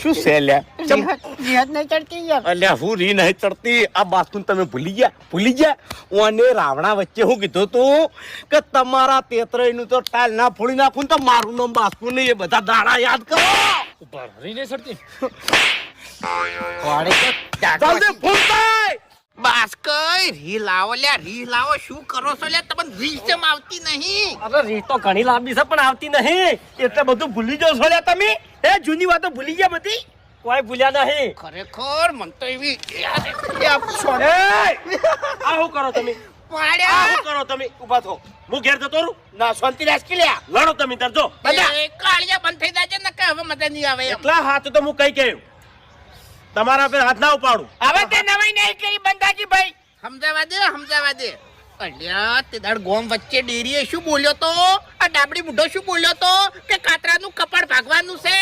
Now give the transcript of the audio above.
શું છે લ્યા? रिहत नहीं चढ़ती यार। અલ્યા હું રી નહીં ચડતી. આ બાસ્તું તમે ભૂલી ગયા. ઓને રાવણા વચ્ચે હું કીધું તું કે તમારા તેતરઈનું તો ટાલ ના ફોડી નાખું તો મારું નામ બાસ્તું નહીં. એ બધા દાડા યાદ કરો. ઉપર રી નહીં ચડતી. જલ્દી ફોન કર. બાસ્કઈ રી લાવો લ્યા, રી લાવો. શું કરો છો લ્યા? તમને રી કેમ આવતી નહીં? અરે રીત તો ઘણી લાંબી છે પણ આવતી નહીં. એટલે બધું ભૂલી જાવ છો લ્યા તમે. એ જૂની વાતો ભૂલી ગયા બધી. કોઈ ભૂલ્યા નહીં. ખરેખર મન તો એવી આ શું કરો તમે? આ શું કરો તમે? ઊભા થો. હું ઘેર જતો રહું. ના શાંતિ રાખી લ્યા. લડો તમે તાર જો. કાળિયા બંધ થઈ જાય ને કે હવે મજા નહીં આવે એમ. એટલા હાથ તો હું કઈ કહ્યું. તમારા પર હાથ ના ઉપાડું. હવે તે નવાઈ નહીં કરી બંધાજી ભાઈ. સમજાવા દે. અલ્યા તે દાડ ગોમ વચ્ચે ડેરીએ શું બોલ્યો તો? આ ડાબડી બુઢો શું બોલ્યો તો કે કાતરાનું કપાળ ભાગવાનું છે?